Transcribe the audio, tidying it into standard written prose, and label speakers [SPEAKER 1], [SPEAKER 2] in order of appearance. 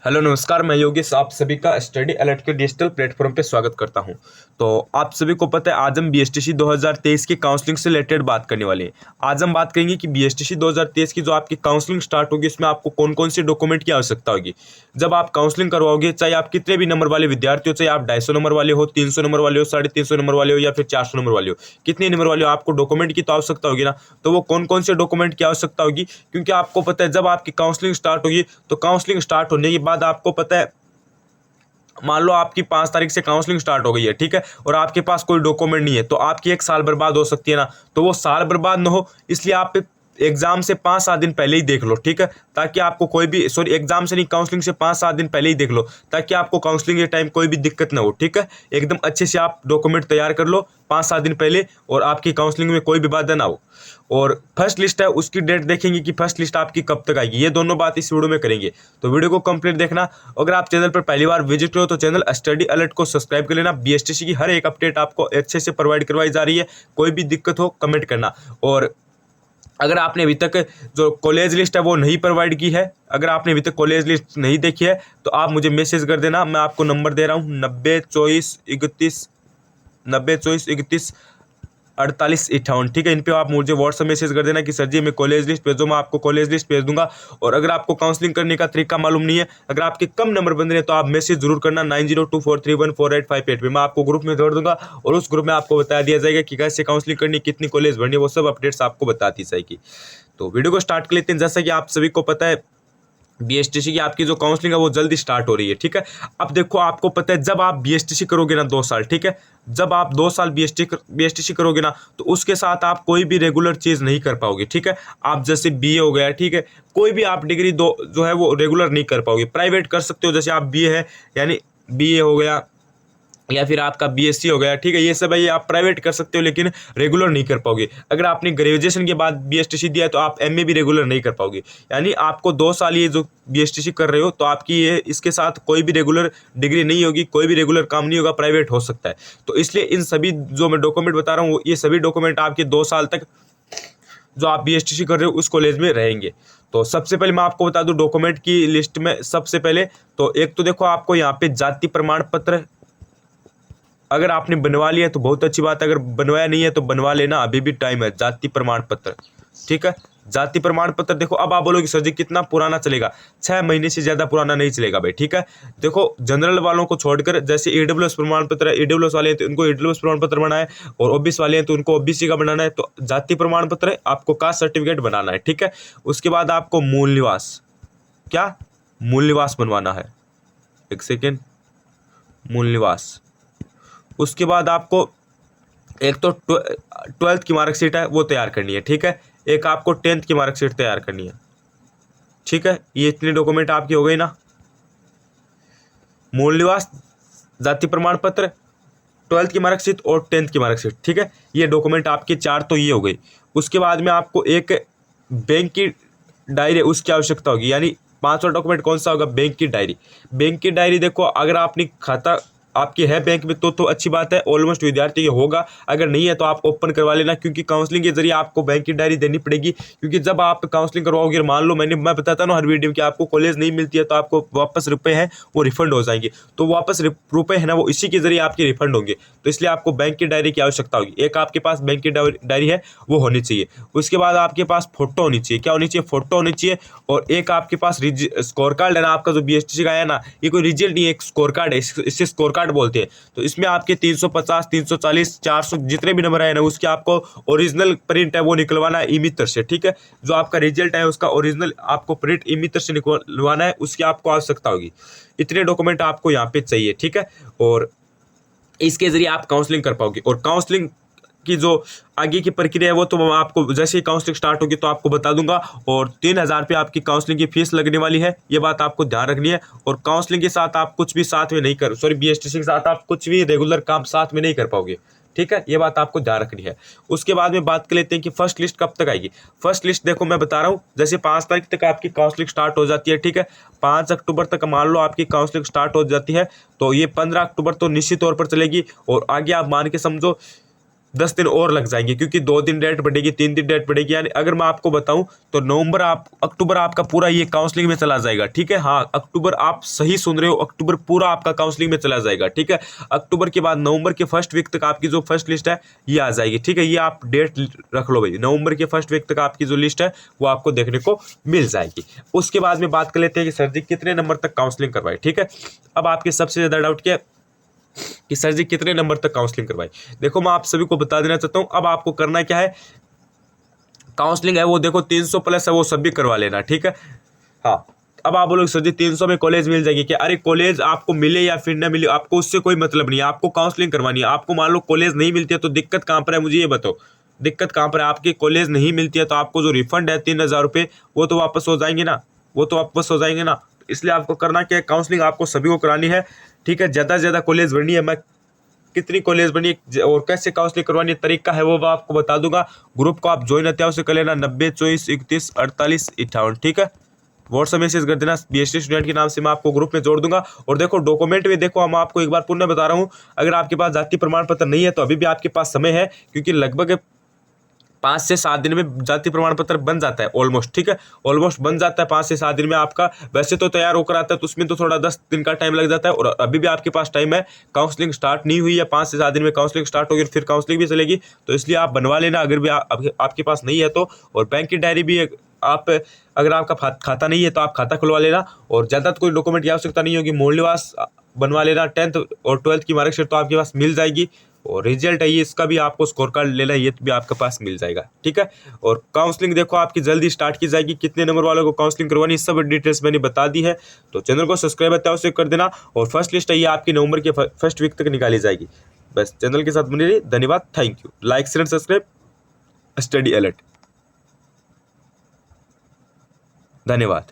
[SPEAKER 1] Hello नमस्कार, मैं योगेश आप सभी का स्टडी अलर्ट के डिजिटल प्लेटफॉर्म पे स्वागत करता हूं। तो आप सभी को पता है आज हम बीएसटीसी 2023 की काउंसलिंग से रिलेटेड बात करने वाले हैं। आज हम बात करेंगे कि बीएसटीसी 2023 की जो आपकी काउंसलिंग स्टार्ट होगी उसमें आपको कौन कौन से डॉक्यूमेंट की आवश्यकता होगी। जब आप काउंसलिंग करवाओगे, चाहे आप कितने भी नंबर वाले विद्यार्थी हो, चाहे आप 250 नंबर वाले हो, 300 नंबर वाले हो, 350 नंबर वाले हो या फिर 400 नंबर वाले हो, कितने नंबर वाले हो, आपको डॉक्यूमेंट की तो आवश्यकता होगी ना। तो वो कौन कौन से डॉक्यूमेंट की आवश्यकता होगी, क्योंकि आपको पता है जब आपकी काउंसलिंग स्टार्ट होगी तो काउंसलिंग स्टार्ट होने के बाद आपको पता है, मान लो आपकी 5 तारीख से काउंसलिंग स्टार्ट हो गई है, ठीक है, और आपके पास कोई डॉक्यूमेंट नहीं है तो आपकी एक साल बर्बाद हो सकती है ना। तो वो साल बर्बाद ना हो इसलिए आप एग्जाम से 5-7 दिन पहले ही देख लो, ठीक है, ताकि आपको कोई भी एग्जाम से नहीं, काउंसलिंग से 5-7 दिन पहले ही देख लो ताकि आपको काउंसलिंग के टाइम कोई भी दिक्कत ना हो, ठीक है। एकदम अच्छे से आप डॉक्यूमेंट तैयार कर लो 5-7 दिन पहले और आपकी काउंसलिंग में कोई भी बाधा ना हो। और फर्स्ट लिस्ट है उसकी डेट देखेंगे कि फर्स्ट लिस्ट आपकी कब तक आएगी, ये दोनों बात इस वीडियो में करेंगे। तो वीडियो को कंप्लीट देखना। अगर आप चैनल पर पहली बार विजिट करो तो चैनल स्टडी अलर्ट को सब्सक्राइब कर लेना। बीएसटीसी की हर एक अपडेट आपको अच्छे से प्रोवाइड करवाई जा रही है। कोई भी दिक्कत हो कमेंट करना। और अगर आपने अभी तक जो कॉलेज लिस्ट है वो नहीं प्रोवाइड की है, अगर आपने अभी तक कॉलेज लिस्ट नहीं देखी है तो आप मुझे मैसेज कर देना। मैं आपको नंबर दे रहा हूँ 902431 4858, ठीक है। इन पे आप मुझे व्हाट्सएप मैसेज कर देना कि सर जी मैं कॉलेज लिस्ट भेजो, मैं आपको कॉलेज लिस्ट भेज दूंगा। और अगर आपको काउंसलिंग करने का तरीका मालूम नहीं है, अगर आपके कम नंबर बन रहे हैं तो आप मैसेज जरूर करना 9024314858 पे। मैं आपको ग्रुप में जोड़ दूंगा और उस ग्रुप में आपको बता दिया जाएगा कि कैसे काउंसलिंग करनी, कितनी कॉलेज भरनी है, वो सब अपडेट्स आपको बता दी जाएगी। तो वीडियो को स्टार्ट कर लेते हैं। जैसा कि आप सभी को पता है बीएसटीसी की आपकी जो काउंसलिंग है वो जल्दी स्टार्ट हो रही है, ठीक है। अब देखो आपको पता है जब आप बीएसटीसी करोगे ना 2 साल, ठीक है, जब आप 2 साल बीएसटीसी करोगे ना तो उसके साथ आप कोई भी रेगुलर चीज़ नहीं कर पाओगे, ठीक है। आप जैसे बीए हो गया, ठीक है, कोई भी आप डिग्री दो जो है वो रेगुलर नहीं कर पाओगे। प्राइवेट कर सकते हो, जैसे आप बीए है यानी बीए हो गया या फिर आपका बीएससी हो गया, ठीक है, ये सब है, ये आप प्राइवेट कर सकते हो लेकिन रेगुलर नहीं कर पाओगे। अगर आपने ग्रेजुएशन के बाद बीएसटीसी दिया है तो आप एमए भी रेगुलर नहीं कर पाओगे। यानी आपको 2 साल ये जो बीएसटीसी कर रहे हो तो आपकी ये इसके साथ कोई भी रेगुलर डिग्री नहीं होगी, कोई भी रेगुलर काम नहीं होगा, प्राइवेट हो सकता है। तो इसलिए इन सभी जो मैं डॉक्यूमेंट बता रहा हूँ ये सभी डॉक्यूमेंट आपके 2 साल तक जो आप बीएसटीसी कर रहे हो उस कॉलेज में रहेंगे। तो सबसे पहले मैं आपको बता दूं डॉक्यूमेंट की लिस्ट में, सबसे पहले तो एक तो देखो आपको यहाँ पे जाति प्रमाण पत्र, अगर आपने बनवा लिया तो बहुत अच्छी बात है, अगर बनवाया नहीं है तो बनवा लेना, अभी भी टाइम है। जाति प्रमाण पत्र, ठीक है, जाति प्रमाण पत्र। देखो अब आप बोलोगे सर जी कितना पुराना चलेगा, 6 महीने से ज़्यादा पुराना नहीं चलेगा भाई, ठीक है। देखो जनरल वालों को छोड़कर जैसे ईडब्ल्यूएस प्रमाण पत्र है, ईडब्ल्यूएस वाले हैं तो उनको ईडब्ल्यूएस प्रमाण पत्र बनाना है, और ओबीसी वाले हैं तो उनको ओबीसी का बनाना है। तो जाति प्रमाण पत्र है, आपको कास्ट सर्टिफिकेट बनाना है, ठीक है। उसके बाद आपको मूल निवास, क्या मूल निवास बनवाना है, एक सेकेंड, मूल निवास। उसके बाद आपको एक तो 12th की मार्कशीट है वो तैयार करनी है, ठीक है, एक आपको 10th की मार्कशीट तैयार करनी है, ठीक है। ये इतने डॉक्यूमेंट आपके हो गए ना, मूल निवास, जाति प्रमाण पत्र, 12th की मार्कशीट और 10th की मार्कशीट, ठीक है। ये डॉक्यूमेंट आपके 4 तो ये हो गई। उसके बाद में आपको एक बैंक की डायरी उसकी आवश्यकता होगी, यानी 5वां डॉक्यूमेंट कौन सा होगा, बैंक की डायरी। बैंक की डायरी देखो अगर आपने खाता आपकी है बैंक में तो अच्छी बात है, ऑलमोस्ट विद्यार्थी के होगा, अगर नहीं है तो आप ओपन करवा लेना, क्योंकि काउंसलिंग के जरिए आपको बैंक की डायरी देनी पड़ेगी। क्योंकि जब आप काउंसलिंग करवाओगे, मान लो मैं बताता हूँ हर वीडियो में कि आपको कॉलेज नहीं मिलती है तो आपको वापस रुपए हैं वो रिफंड हो जाएंगे, तो वापस रुपए है ना वो इसी के जरिए आपके रिफंड होंगे। तो इसलिए आपको बैंक की डायरी की आवश्यकता होगी। एक आपके पास बैंक की डायरी है वो होनी चाहिए। उसके बाद आपके पास फोटो होनी चाहिए, क्या होनी चाहिए, फोटो होनी चाहिए। और एक आपके पास स्कोर कार्ड है ना, आपका जो बीएसटीसी का है ना, ये कोई रिजल्ट नहीं है, एक स्कोर कार्ड है, इससे स्कोर कार्ड बोलते हैं। तो इसमें आपके 350 340 400 जितने भी नंबर आए ना उसके आपको ओरिजिनल प्रिंट है वो निकलवाना है ई-मित्र से, ठीक है। जो आपका रिजल्ट है उसका ओरिजिनल आपको प्रिंट ई-मित्र से निकलवाना है, उसकी आपको आवश्यकता होगी। इतने डॉक्यूमेंट आपको यहाँ पे चाहिए, ठीक है। और इसके जरिए आप काउंसलिंग कर पाओगे। और काउंसलिंग की जो आगे की प्रक्रिया है वो तो मैं आपको जैसे ही काउंसलिंग स्टार्ट होगी तो आपको बता दूंगा। और 3000 रुपये आपकी काउंसलिंग की फीस लगने वाली है, ये बात आपको ध्यान रखनी है। और काउंसलिंग के साथ आप कुछ भी साथ में नहीं कर बीएसटीसी के साथ आप कुछ भी रेगुलर काम साथ में नहीं कर पाओगे, ठीक है, ये बात आपको ध्यान रखनी है। उसके बाद में बात कर लेते हैं कि फर्स्ट लिस्ट कब तक आएगी। फर्स्ट लिस्ट देखो मैं बता रहा हूँ, जैसे 5 तारीख तक आपकी काउंसलिंग स्टार्ट हो जाती है, ठीक है। 5 अक्टूबर तक मान लो आपकी काउंसलिंग स्टार्ट हो जाती है तो ये 15 अक्टूबर तो निश्चित तौर पर चलेगी। और आगे आप मान के समझो 10 दिन और लग जाएंगे, क्योंकि 2 दिन डेट बढ़ेगी, 3 दिन डेट बढ़ेगी। यानी अगर मैं आपको बताऊं तो अक्टूबर आपका पूरा ये काउंसलिंग में चला जाएगा। ठीक है, हाँ अक्टूबर, आप सही सुन रहे हो, अक्टूबर पूरा आपका काउंसलिंग में चला जाएगा। ठीक है, अक्टूबर के बाद नवंबर के फर्स्ट वीक तक आपकी जो फर्स्ट लिस्ट है ये आ जाएगी। ठीक है, ये आप डेट रख लो भाई, नवंबर के फर्स्ट वीक तक आपकी जो लिस्ट है वो आपको देखने को मिल जाएगी। उसके बाद में बात कर लेते हैं कि सर जी कितने नंबर तक काउंसलिंग करवाए। ठीक है, अब आपके सबसे ज्यादा डाउट क्या है कि सर जी कितने नंबर तक काउंसलिंग करवाई। देखो मैं आप सभी को बता देना चाहता हूं, अब आपको करना क्या है, काउंसलिंग है वो देखो 300 प्लस है, वो सब भी करवा लेना। ठीक है, हाँ अब आप बोलोगे सर जी 300 में कॉलेज मिल जाएगी क्या? अरे कॉलेज आपको मिले या फिर ना मिले, आपको उससे कोई मतलब नहीं है, आपको काउंसलिंग करवानी है। आपको मान लो कॉलेज नहीं मिलती है तो दिक्कत कहाँ पर है, मुझे ये बताओ, दिक्कत कहाँ पर है? आपकी कॉलेज नहीं मिलती है तो आपको जो रिफंड है 3000 रुपये वो तो वापस हो जाएंगे ना, वो तो वापस हो जाएंगे ना। इसलिए आपको करना क्या है, काउंसलिंग आपको सभी को करानी है। ठीक है, ज़्यादा से ज़्यादा कॉलेज भरनी है, मैं कितनी कॉलेज बनी और कैसे काउंसलिंग करवानी तरीका है वो आपको बता दूंगा। ग्रुप को आप ज्वाइन अत्याव से कर लेना 90 24 31 48 58। ठीक है, व्हाट्सएप मैसेज कर देना बीएसटी स्टूडेंट के नाम से, मैं आपको ग्रुप में जोड़ दूंगा। और देखो डॉक्यूमेंट में देखो, हम आपको एक बार पुनः बता रहा हूँ, अगर आपके पास जाति प्रमाण पत्र नहीं है तो अभी भी आपके पास समय है, क्योंकि लगभग 5 से 7 दिन में जाति प्रमाण पत्र बन जाता है ऑलमोस्ट। ठीक है, ऑलमोस्ट बन जाता है 5 से 7 दिन में आपका, वैसे तो तैयार होकर आता है तो उसमें तो थोड़ा 10 दिन का टाइम लग जाता है, और अभी भी आपके पास टाइम है, काउंसलिंग स्टार्ट नहीं हुई है, 5 से 7 दिन में काउंसलिंग स्टार्ट होगी, फिर काउंसलिंग भी चलेगी, तो इसलिए आप बनवा लेना अगर भी आपके पास नहीं है तो। और बैंक की डायरी भी आप, अगर आपका खाता नहीं है तो आप खाता खुलवा लेना, और ज़्यादा तो कोई डॉक्यूमेंट की आवश्यकता नहीं होगी, मूल निवास बनवा लेना, 10th और 12th की मार्कशीट तो आपके पास मिल जाएगी, और रिजल्ट है ये, इसका भी आपको स्कोर कार्ड लेना है, ये भी आपके पास मिल जाएगा। ठीक है, और काउंसलिंग देखो आपकी जल्दी स्टार्ट की जाएगी, कितने नंबर वालों को काउंसलिंग करवानी सब डिटेल्स मैंने बता दी है। तो चैनल को सब्सक्राइब अत्यावश्यक कर देना, और फर्स्ट लिस्ट है ये आपकी नवंबर के फर्स्ट वीक तक निकाली जाएगी। बस चैनल के साथ बने रहिए, धन्यवाद, thank you, like share subscribe, study alert, धन्यवाद।